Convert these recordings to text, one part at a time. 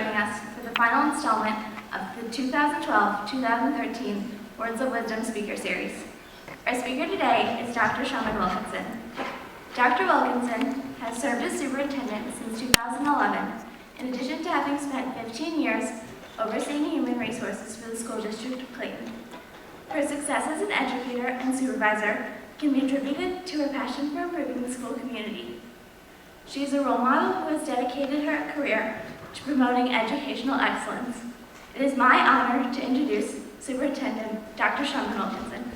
joining us for the final installment of the 2012-2013 Words of Wisdom Speaker Series. Our speaker today is Dr. Sharmon Wilkinson. Dr. Wilkinson has served as superintendent since 2011, in addition to having spent 15 years overseeing human resources for the school district of Clayton. Her success as an educator and supervisor can be attributed to her passion for improving the school community. She is a role model who has dedicated her career to promoting educational excellence. It is my honor to introduce Superintendent Dr. Sharmon Wilkinson.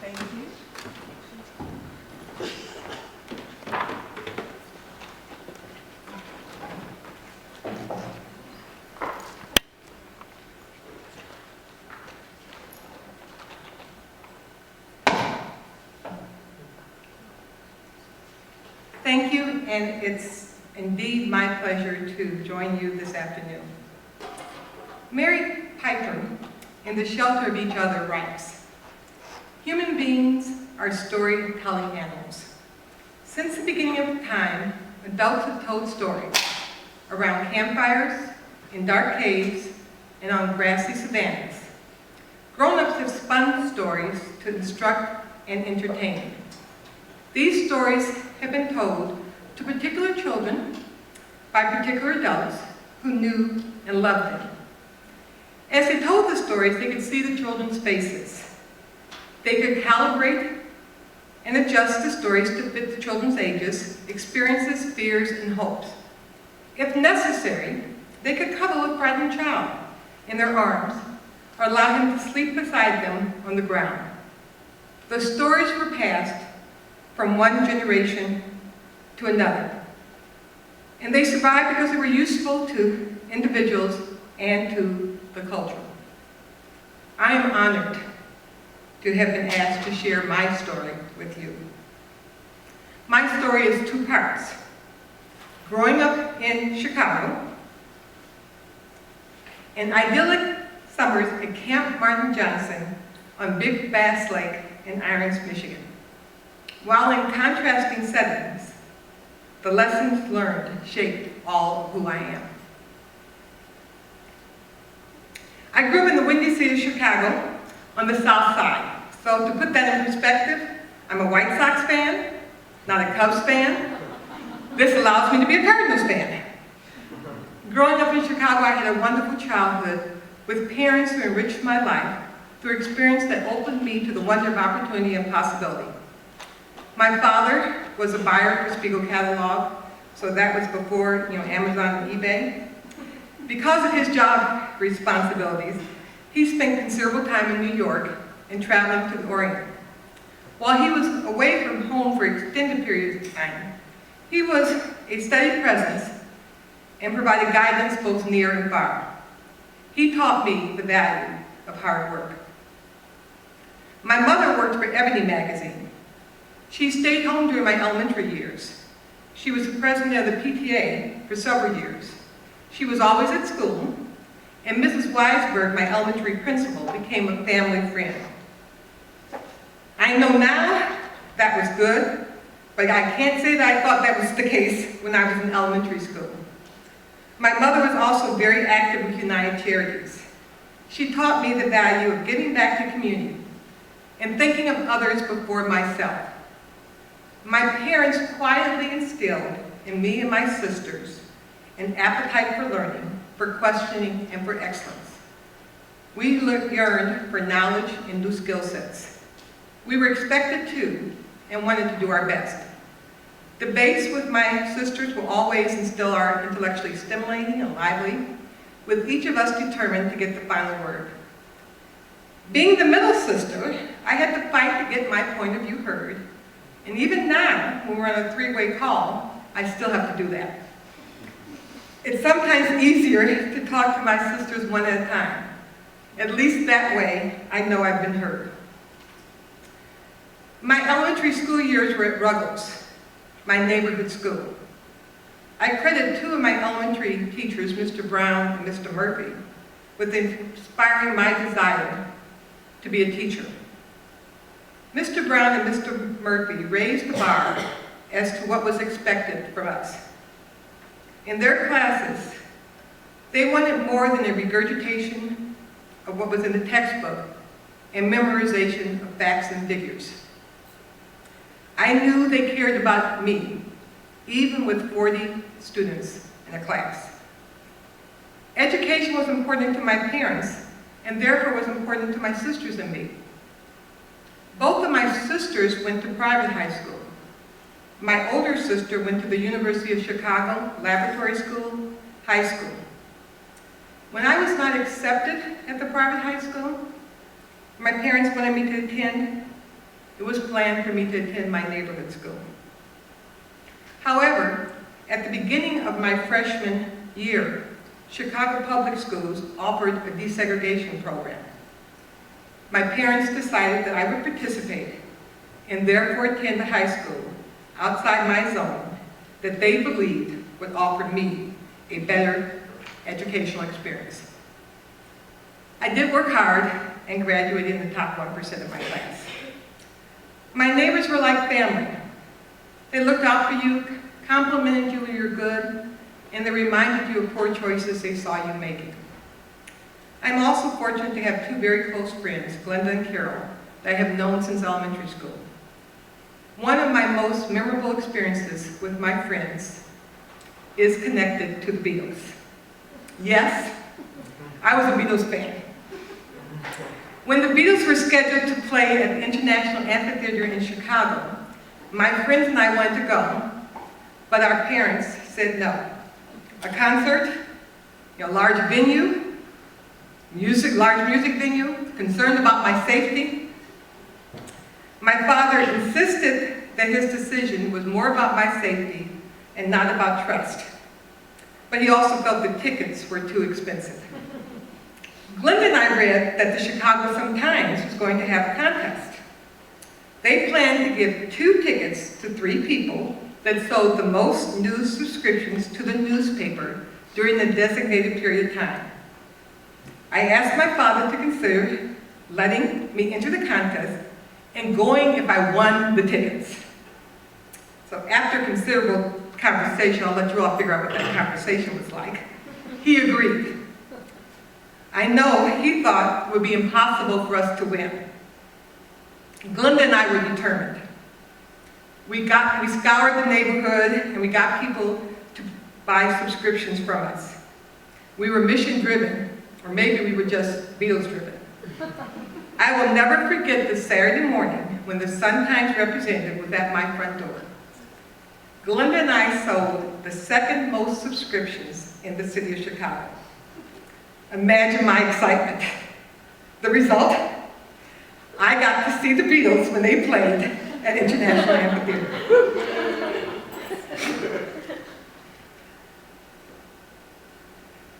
Thank you. Thank you, and it's indeed my pleasure to join you this afternoon. Mary Piper, in The Shelter of Each Other, writes, "Human beings are storytelling animals. Since the beginning of time, adults have told stories around campfires, in dark caves, and on grassy savannas. Grown-ups have spun stories to instruct and entertain. These stories have been told to particular children by particular adults who knew and loved them. As they told the stories, they could see the children's faces. They could calibrate and adjust the stories to fit the children's ages, experiences, fears, and hopes. If necessary, they could cuddle a frightened child in their arms or allow him to sleep beside them on the ground. The stories were passed from one generation to another. And they survived because they were useful to individuals and to the culture. I am honored to have been asked to share my story with you. My story is two parts. Growing up in Chicago, and idyllic summers at Camp Martin Johnson on Big Bass Lake in Irons, Michigan. While in contrasting settings, the lessons learned shaped all of who I am. I grew up in the windy city of Chicago on the south side. So to put that in perspective, I'm a White Sox fan, not a Cubs fan. This allows me to be a Cardinals fan. Growing up in Chicago, I had a wonderful childhood with parents who enriched my life through experience that opened me to the wonder of opportunity and possibility. My father was a buyer for Spiegel catalog, so that was before Amazon and eBay. Because of his job responsibilities, he spent considerable time in New York and traveling to the Orient. While he was away from home for extended periods of time, he was a steady presence and provided guidance both near and far. He taught me the value of hard work. My mother worked for Ebony magazine. She stayed home during my elementary years. She was the president of the PTA for several years. She was always at school, and Mrs. Weisberg, my elementary principal, became a family friend. I know now that was good, but I can't say that I thought that was the case when I was in elementary school. My mother was also very active with United Charities. She taught me the value of giving back to community and thinking of others before myself. My parents quietly instilled in me and my sisters an appetite for learning, for questioning, and for excellence. We yearned for knowledge and new skill sets. We were expected to and wanted to do our best. Debates with my sisters will always and still are intellectually stimulating and lively, with each of us determined to get the final word. Being the middle sister, I had to fight to get my point of view heard. And even now, when we're on a three-way call, I still have to do that. It's sometimes easier to talk to my sisters one at a time. At least that way, I know I've been heard. My elementary school years were at Ruggles, my neighborhood school. I credit two of my elementary teachers, Mr. Brown and Mr. Murphy, with inspiring my desire to be a teacher. Mr. Brown and Mr. Murphy raised the bar as to what was expected from us. In their classes, they wanted more than a regurgitation of what was in the textbook and memorization of facts and figures. I knew they cared about me, even with 40 students in a class. Education was important to my parents, and therefore was important to my sisters and me. Both of my sisters went to private high school. My older sister went to the University of Chicago, Laboratory School, High School. When I was not accepted at the private high school, my parents wanted me to attend, it was planned for me to attend my neighborhood school. However, at the beginning of my freshman year, Chicago Public Schools offered a desegregation program. My parents decided that I would participate and therefore attend a high school outside my zone that they believed would offer me a better educational experience. I did work hard and graduated in the top 1% of my class. My neighbors were like family. They looked out for you, complimented you when you were good, and they reminded you of poor choices they saw you making. I'm also fortunate to have two very close friends, Glenda and Carol, that I have known since elementary school. One of my most memorable experiences with my friends is connected to the Beatles. Yes, I was a Beatles fan. When the Beatles were scheduled to play at the International Amphitheater in Chicago, my friends and I wanted to go, but our parents said no. A concert, a large venue, large music venue, concerned about my safety. My father insisted that his decision was more about my safety and not about trust. But he also felt the tickets were too expensive. Glenda and I read that the Chicago Sun-Times was going to have a contest. They planned to give 2 tickets to 3 people that sold the most news subscriptions to the newspaper during the designated period of time. I asked my father to consider letting me enter the contest and going if I won the tickets. So after considerable conversation, I'll let you all figure out what that conversation was like, he agreed. I know he thought it would be impossible for us to win. Glenda and I were determined. We scoured the neighborhood and we got people to buy subscriptions from us. We were mission driven, or maybe we were just Beatles driven. I will never forget the Saturday morning when the Sun-Times representative was at my front door. Glenda and I sold the 2nd most subscriptions in the city of Chicago. Imagine my excitement. The result? I got to see the Beatles when they played at International Amphitheater.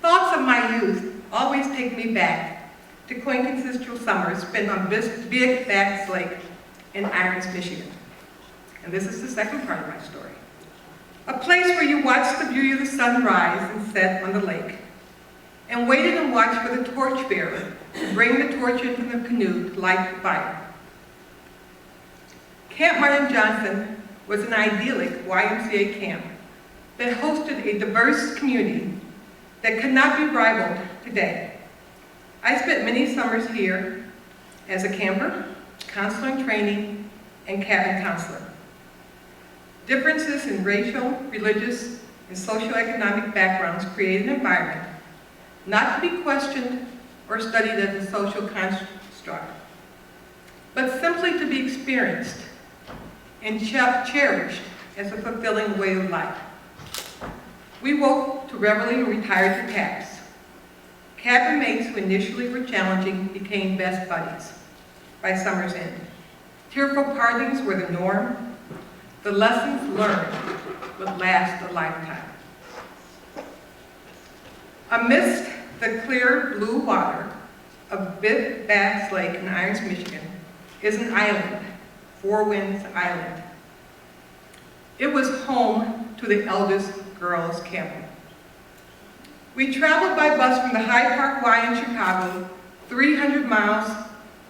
Thoughts of my youth always take me back to quaint ancestral summers spent on Big Bass Lake in Irons, Michigan. And this is the second part of my story. A place where you watched the beauty of the sun rise and set on the lake, and waited and watched for the torchbearer to bring the torch into the canoe to light the fire. Camp Martin Johnson was an idyllic YMCA camp that hosted a diverse community that could not be rivaled today. I spent many summers here as a camper, counselor in training, and cabin counselor. Differences in racial, religious, and socioeconomic backgrounds create an environment not to be questioned or studied as a social construct, but simply to be experienced and cherished as a fulfilling way of life. We woke to reveille and retired to taps. Cabin mates who initially were challenging became best buddies by summer's end. Tearful partings were the norm. The lessons learned would last a lifetime. Amidst the clear blue water of Big Bass Lake in Irons, Michigan, is an island, Four Winds Island. It was home to the eldest girls' camp. We traveled by bus from the Hyde Park Y in Chicago, 300 miles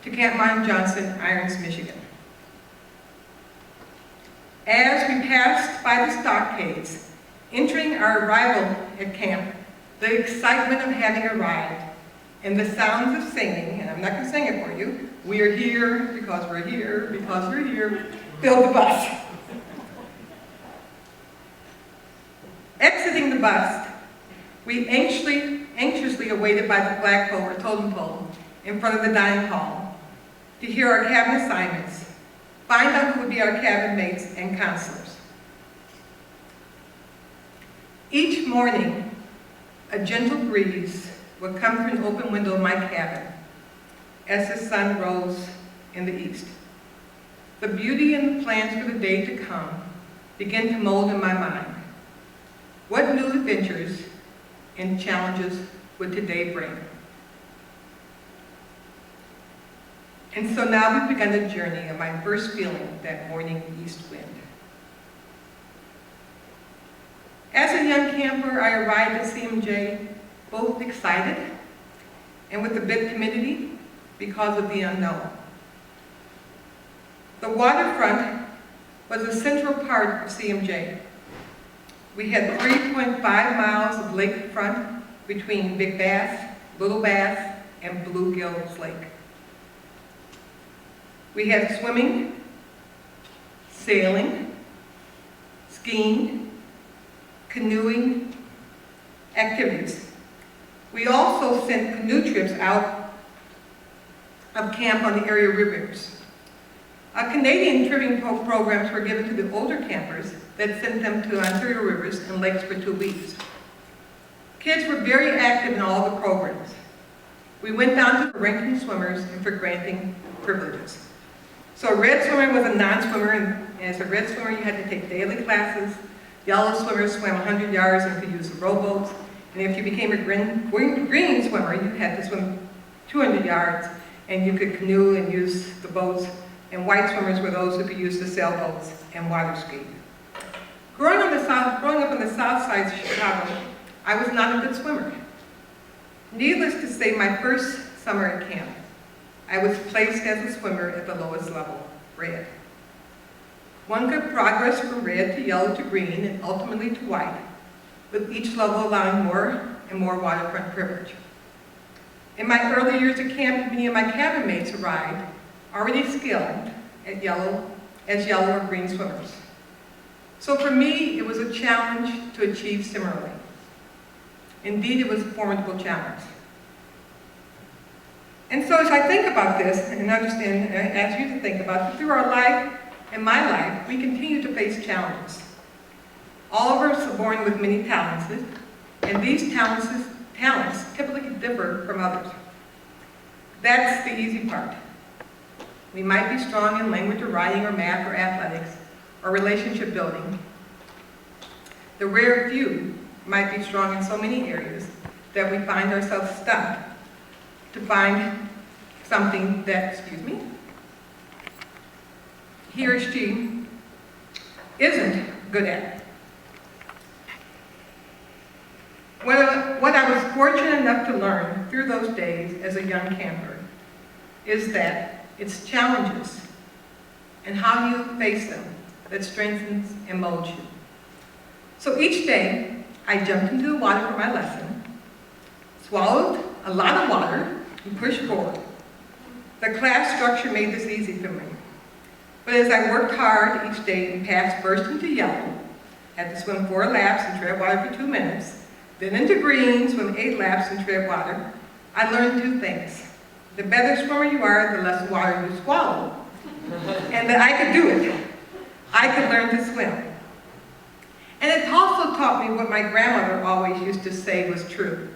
to Camp Martin Johnson, Irons, Michigan. As we passed by the stockades, entering our arrival at camp, the excitement of having arrived, and the sounds of singing, and I'm not going to sing it for you, we are here because we're here, because we're here, filled the bus. Exiting the bus, we anxiously awaited by the flagpole or totem pole in front of the dining hall to hear our cabin assignments, find out who would be our cabin mates and counselors. Each morning, a gentle breeze would come through an open window of my cabin as the sun rose in the east. The beauty and the plans for the day to come began to mold in my mind. What new adventures and challenges would today bring? And so now we've begun the journey of my first feeling that morning east wind. As a young camper, I arrived at CMJ both excited and with a bit timidity because of the unknown. The waterfront was a central part of CMJ. We had 3.5 miles of lakefront between Big Bass, Little Bass, and Bluegills Lake. We had swimming, sailing, skiing, canoeing activities. We also sent canoe trips out of camp on the area rivers. Canadian tripping programs were given to the older campers that sent them to Ontario rivers and lakes for 2 weeks. Kids were very active in all the programs. We went down to ranking swimmers and for granting privileges. So a red swimmer was a non-swimmer, and as a red swimmer you had to take daily classes. Yellow swimmers swam 100 yards and could use the rowboats. And if you became a green swimmer, you had to swim 200 yards and you could canoe and use the boats. And white swimmers were those who could use the sailboats and water ski. Growing up on the south side of Chicago, I was not a good swimmer. Needless to say, my first summer at camp, I was placed as a swimmer at the lowest level, red. One could progress from red to yellow to green and ultimately to white, with each level allowing more and more waterfront privilege. In my early years at camp, me and my cabin mates arrived already skilled at yellow or green swimmers. So for me, it was a challenge to achieve similarly. Indeed, it was a formidable challenge. And so as I think about this and understand, and I ask you to think about it, through our life and my life, we continue to face challenges. All of us are born with many talents, and these talents typically differ from others. That's the easy part. We might be strong in language or writing or math or athletics or relationship building. The rare few might be strong in so many areas that we find ourselves stuck to find something that, he or she isn't good at. What I was fortunate enough to learn through those days as a young camper is that it's challenges and how you face them that strengthens and molds you. So each day, I jumped into the water for my lesson, swallowed a lot of water, and pushed forward. The class structure made this easy for me. But as I worked hard each day and passed first into yellow, had to swim 4 laps and tread water for 2 minutes, then into green, swim 8 laps and tread water, I learned 2 things. The better swimmer you are, the less water you swallow. And that I could do it. I could learn to swim. And it also taught me what my grandmother always used to say was true.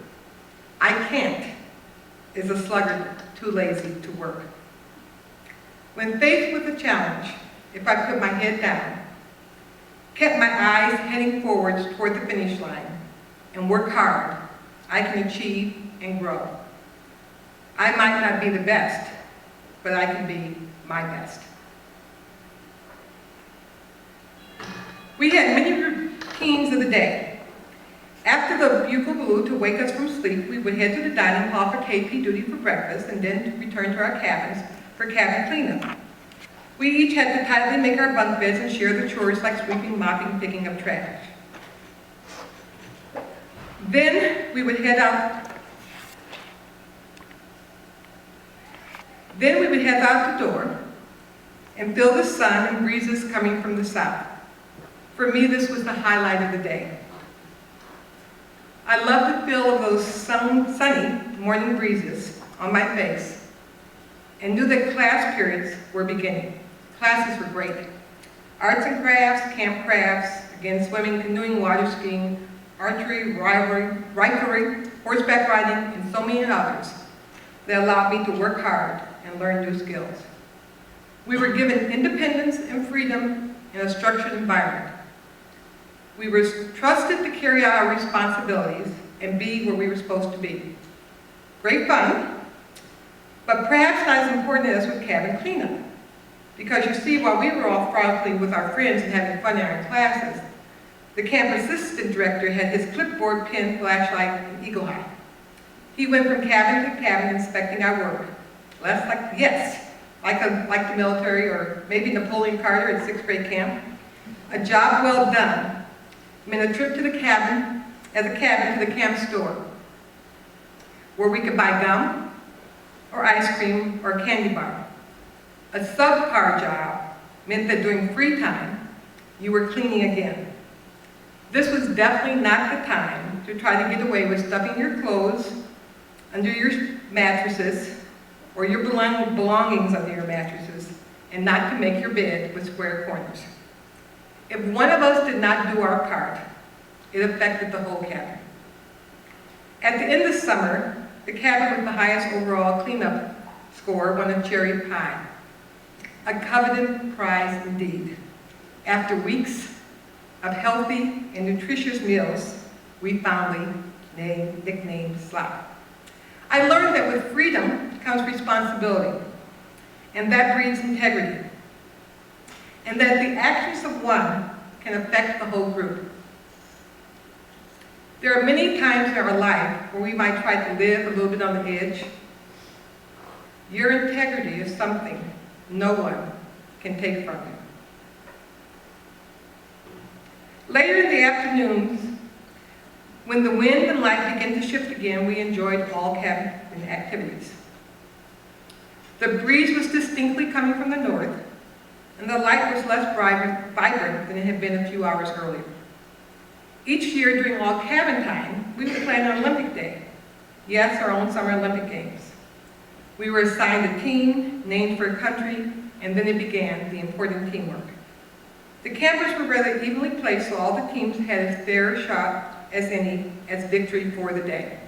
I can't is a sluggard too lazy to work. When faced with a challenge, if I put my head down, kept my eyes heading forwards toward the finish line, and work hard, I can achieve and grow. I might not be the best, but I can be my best. We had many routines of the day. After the bugle blew to wake us from sleep, we would head to the dining hall for KP duty for breakfast and then return to our cabins for cabin cleanup. We each had to tightly make our bunk beds and share the chores like sweeping, mopping, picking up trash. Then we would head out the door and feel the sun and breezes coming from the south. For me, this was the highlight of the day. I love the feel of those sunny morning breezes on my face and knew that class periods were beginning. Classes were great. Arts and crafts, camp crafts, again swimming, canoeing, water skiing, archery, riflery, horseback riding, and so many others that allowed me to work hard and learn new skills. We were given independence and freedom in a structured environment. We were trusted to carry out our responsibilities and be where we were supposed to be. Great fun, but perhaps not as important as with cabin cleanup. Because you see, while we were all frolicking with our friends and having fun in our classes, the camp assistant director had his clipboard, pen, flashlight, and eagle eye. He went from cabin to cabin inspecting our work. Less like, yes, like the military or maybe Napoleon Carter at 6th grade camp. A job well done meant a trip to the cabin, to the camp store, where we could buy gum or ice cream or a candy bar. A subpar job meant that during free time, you were cleaning again. This was definitely not the time to try to get away with stuffing your clothes under your mattresses or your belongings under your mattresses, and not to make your bed with square corners. If one of us did not do our part, it affected the whole cabin. At the end of summer, the cabin with the highest overall cleanup score won a cherry pie. A coveted prize indeed. After weeks of healthy and nutritious meals, we fondly nicknamed Slop. I learned that with freedom comes responsibility, and that breeds integrity, and that the actions of one can affect the whole group. There are many times in our life where we might try to live a little bit on the edge. Your integrity is something no one can take from you. Later in the afternoons, when the wind and light began to shift again, we enjoyed all cabin activities. The breeze was distinctly coming from the north, and the light was less vibrant than it had been a few hours earlier. Each year during all cabin time, we would plan on Olympic Day. Yes, our own Summer Olympic Games. We were assigned a team, named for a country, and then it began the important teamwork. The campers were rather evenly placed, so all the teams had as fair a shot as any as victory for the day.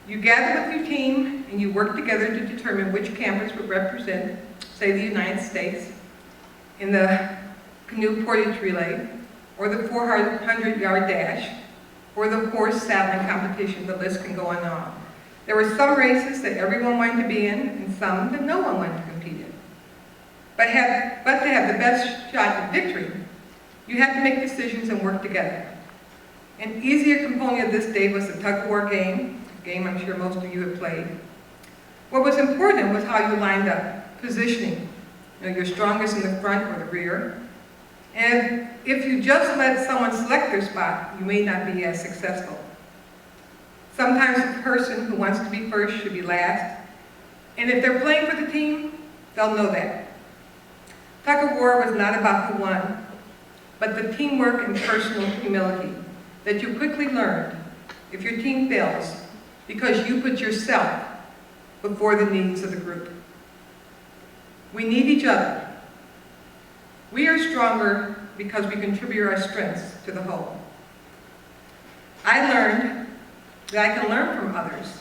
You gather with your team and you work together to determine which campers would represent, say, the United States in the canoe portage relay, or the 400-yard dash, or the horse saddling competition. The list can go on and on. There were some races that everyone wanted to be in, and some that no one wanted to compete in. But to have the best shot at victory, you had to make decisions and work together. An easier component of this day was the tug-of-war game, a game I'm sure most of you have played. What was important was how you lined up, positioning. You're strongest in the front or the rear. And if you just let someone select their spot, you may not be as successful. Sometimes the person who wants to be first should be last. And if they're playing for the team, they'll know that. Tug-of-war was not about who won, but the teamwork and personal humility that you quickly learned if your team fails because you put yourself before the needs of the group. We need each other. We are stronger because we contribute our strengths to the whole. I learned that I can learn from others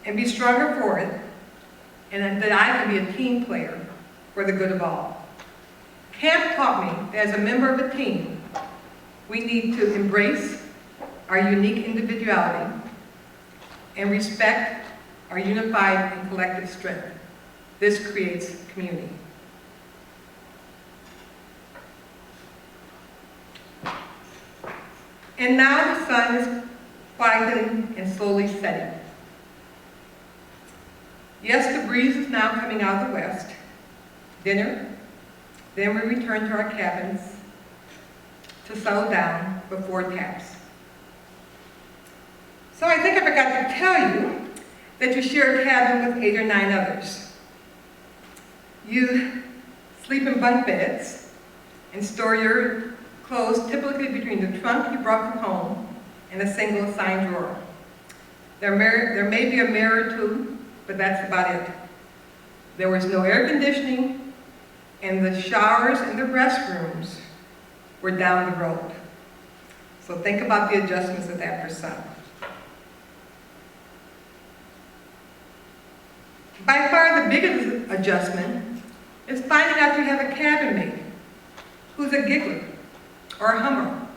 and be stronger for it, and that I can be a team player for the good of all. Camp taught me that as a member of a team, we need to embrace our unique individuality and respect our unified and collective strength. This creates community. And now the sun is quieting and slowly setting. Yes, the breeze is now coming out of the west, dinner, then we return to our cabins to settle down before taps. So I think I forgot to tell you that you share a cabin with 8 or 9 others. You sleep in bunk beds and store your clothes typically between the trunk you brought from home and a single assigned drawer. There may be a mirror or two, but that's about it. There was no air conditioning, and the showers and the restrooms were down the road. So think about the adjustments of that for some. By far the biggest adjustment is finding out you have a cabin mate who's a giggler or a hummer,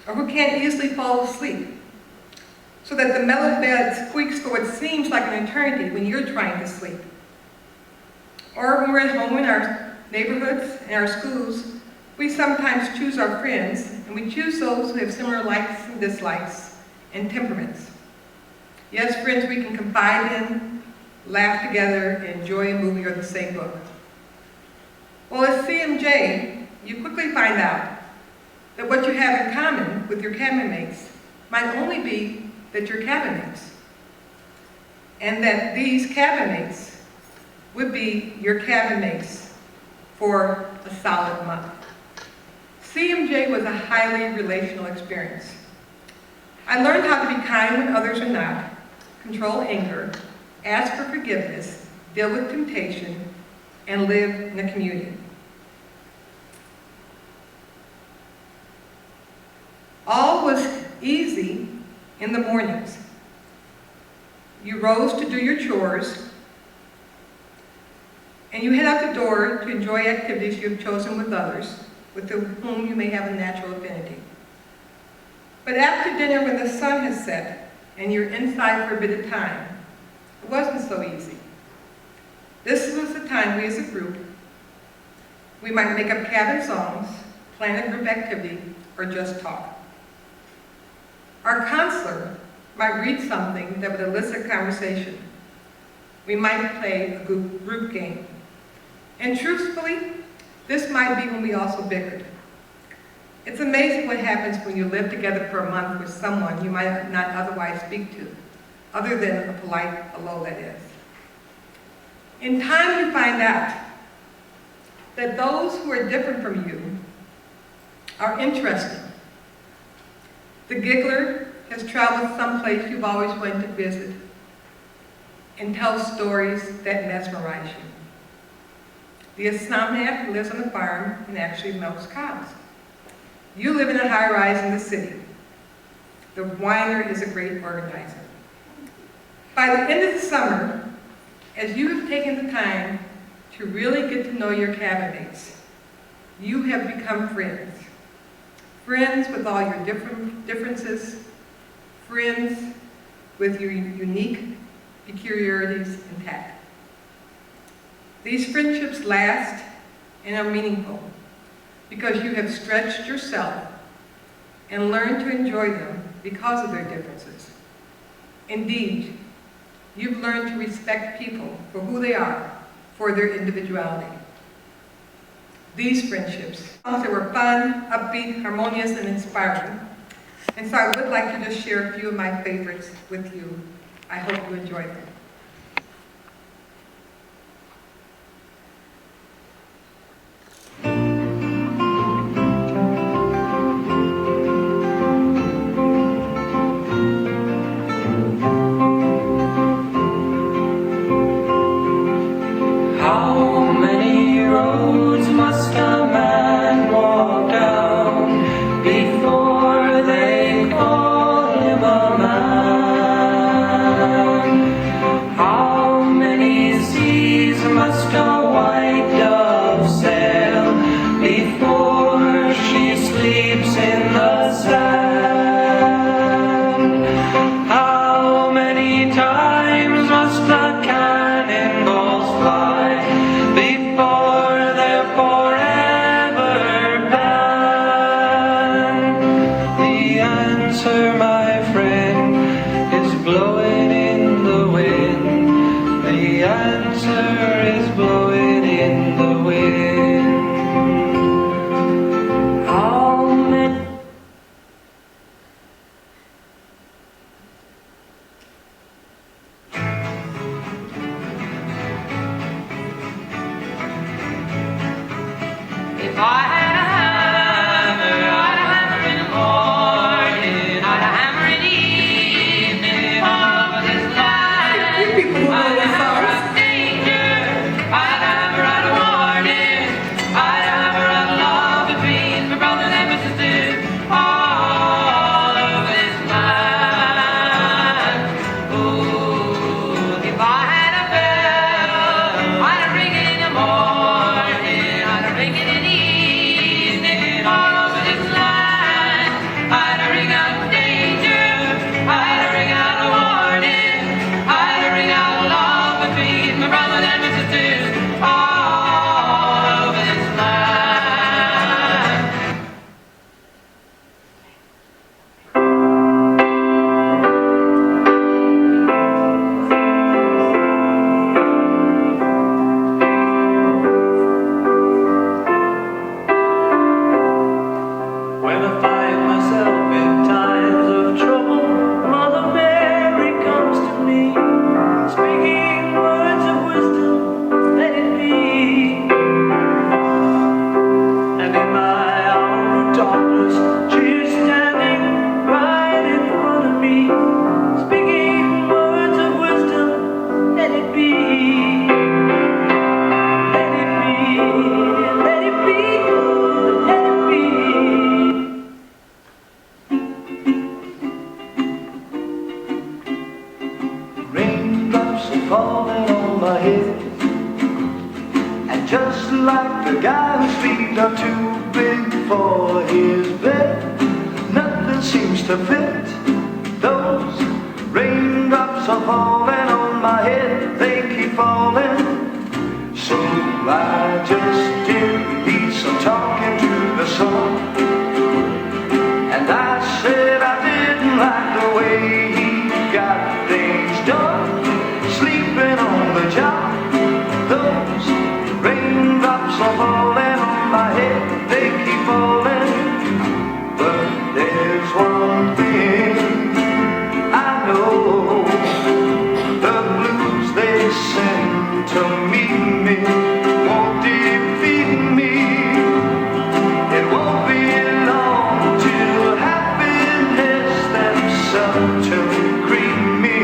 or who can't easily fall asleep, so that the metal bed squeaks for what seems like an eternity when you're trying to sleep. Or when we're at home in our neighborhoods and our schools, we sometimes choose our friends, and we choose those who have similar likes and dislikes and temperaments. Yes, friends we can confide in, laugh together, and enjoy a movie or the same book. Well, as CMJ, you quickly find out that what you have in common with your cabin mates might only be that you're cabin mates, and that these cabin mates would be your cabin mates for a solid month. CMJ was a highly relational experience. I learned how to be kind when others are not, control anger, ask for forgiveness, deal with temptation, and live in a community. All was easy in the mornings. You rose to do your chores, and you head out the door to enjoy activities you have chosen with others, with whom you may have a natural affinity. But after dinner, when the sun has set and you're inside for a bit of time, it wasn't so easy. This was the time we as a group, we might make up cabin songs, plan a group activity, or just talk. Our counselor might read something that would elicit conversation. We might play a group game. And truthfully, this might be when we also bickered. It's amazing what happens when you live together for a month with someone you might not otherwise speak to, other than a polite hello, that is. In time, you find out that those who are different from you are interesting. The giggler has traveled someplace you've always wanted to visit and tells stories that mesmerize you. The Assamnat lives on a farm and actually milks cows. You live in a high-rise in the city. The whiner is a great organizer. By the end of the summer, as you have taken the time to really get to know your cabin mates, you have become friends. Friends with all your differences, friends with your unique peculiarities intact. These friendships last and are meaningful because you have stretched yourself and learned to enjoy them because of their differences. Indeed, you've learned to respect people for who they are, for their individuality. These friendships, they were fun, upbeat, harmonious, and inspiring. And so I would like to just share a few of my favorites with you. I hope you enjoy them. The answer is blowing in the for his bed. Nothing seems to fit. Those raindrops are falling on my head, they keep falling. So I just did me some talking to the sun, and I said I didn't like the way he got things done, sleeping on the job. Those raindrops are falling on my head, they keep falling. But there's one thing I know, the blues they send to meet me won't defeat me. It won't be long till happiness steps up to greet me.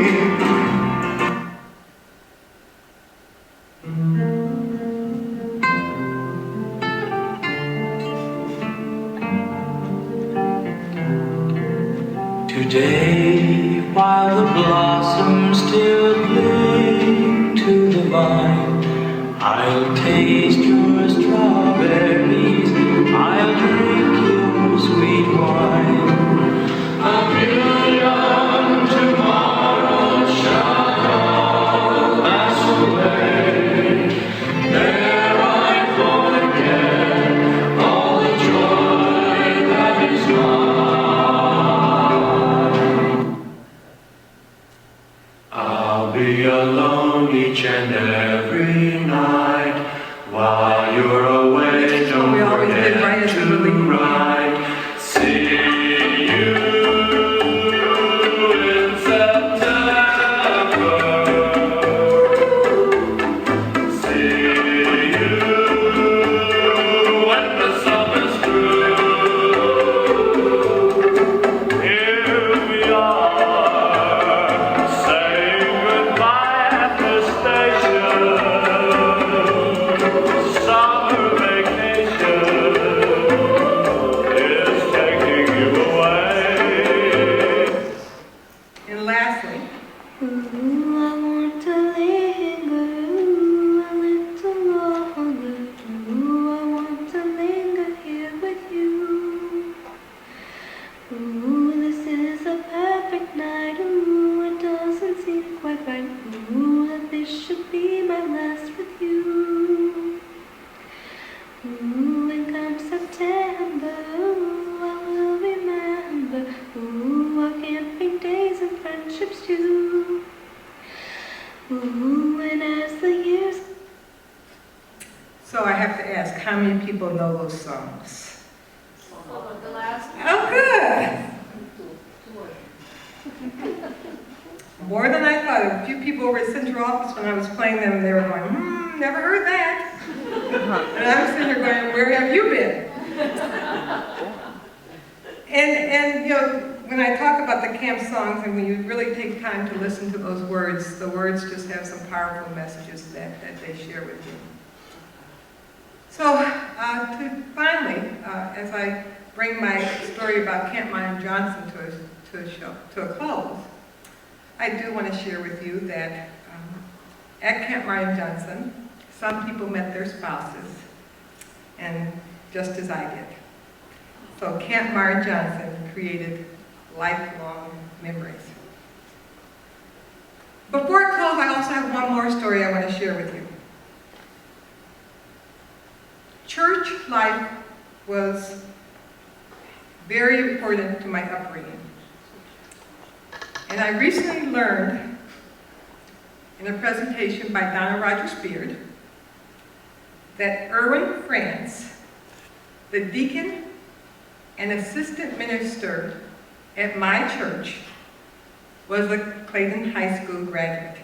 Today, while the blossoms still cling to the vine, I'll taste your strawberries, I'll drink your sweet wine. A million tomorrows shall all pass away, ere I forget all the joy that is mine. I'll be alone each and every night while you're away. Don't We always did forget right as we to were leaving. write. See you in September. See you when the summer's through. Here we are, saying goodbye at the station. Summer vacation is taking you away. And lastly, Ooh, I want to linger, ooh, a little longer. Ooh, I want to linger here with you. Ooh, this is a perfect night. Ooh, it doesn't seem quite right. Ooh, that this should be my last with you. Ooh, when comes September, ooh, I will remember. Ooh, our camping days and friendships too. Ooh, and as the years. so I have to ask, how many people know those songs? The last Oh, good. More than I thought. A few people over at Central Office when I was playing them, they were going, never heard that. And I was sitting there going, where have you been? And you know, when I talk about the camp songs and when you really take time to listen to those words, the words just have some powerful messages that they share with you. So, finally, as I bring my story about Camp Myron Johnson to a close, I do want to share with you that at Camp Myron Johnson, some people met their spouses, and just as I did. So Camp Myron Johnson created lifelong memories. Before I close, I also have one more story I want to share with you. Church life was very important to my upbringing. And I recently learned in a presentation by Donna Rogers-Beard that Erwin France, the deacon and assistant minister at my church, was a Clayton High School graduate.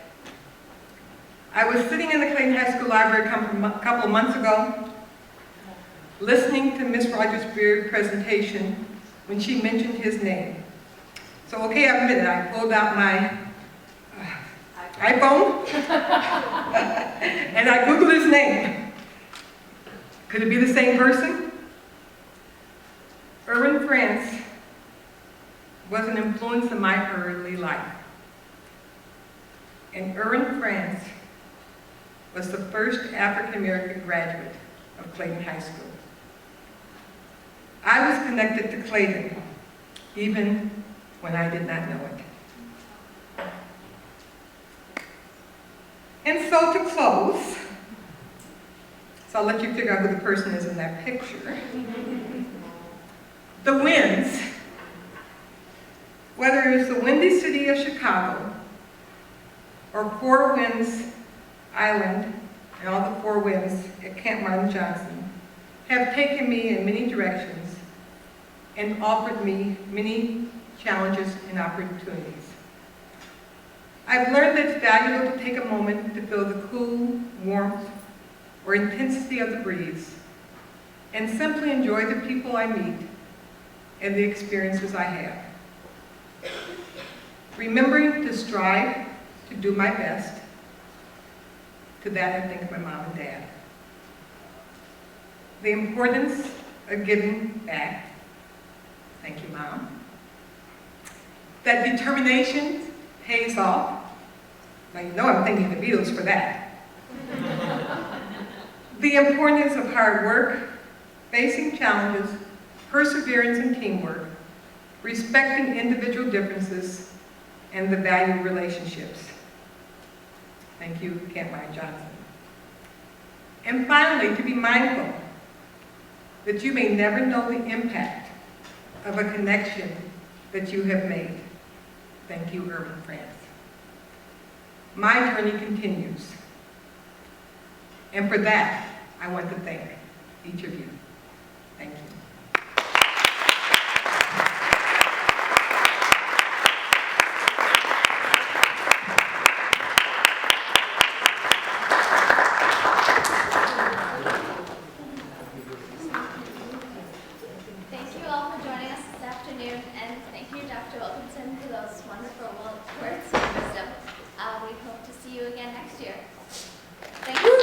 I was sitting in the Clayton High School library a couple of months ago, listening to Miss Rogers-Beard's presentation when she mentioned his name. So, okay, I admit it, I pulled out my iPhone and I Googled his name. Could it be the same person? Erwin France was an influence in my early life. And Erwin France was the first African-American graduate of Clayton High School. I was connected to Clayton, even when I did not know it. And so to close, so I'll let you figure out who the person is in that picture. The winds, whether it's the windy city of Chicago or Four Winds Island and all the four winds at Camp Martin Johnson, have taken me in many directions and offered me many challenges and opportunities. I've learned that it's valuable to take a moment to feel the cool, warmth, or intensity of the breeze, and simply enjoy the people I meet and the experiences I have. Remembering to strive to do my best, to that I think of my mom and dad. The importance of giving back, thank you, Mom. That determination pays off. Now you know I'm thanking the Beatles for that. The importance of hard work, facing challenges, perseverance and teamwork, respecting individual differences, and the value of relationships. Thank you, Camp Martin Johnson. And finally, to be mindful that you may never know the impact of a connection that you have made. Thank you, Urban France. My journey continues. And for that, I want to thank each of you. Thank you. Thank you all for joining us this afternoon, and thank you, Dr. Wilkinson, for those wonderful words of wisdom. We hope to see you again next year. Thank you.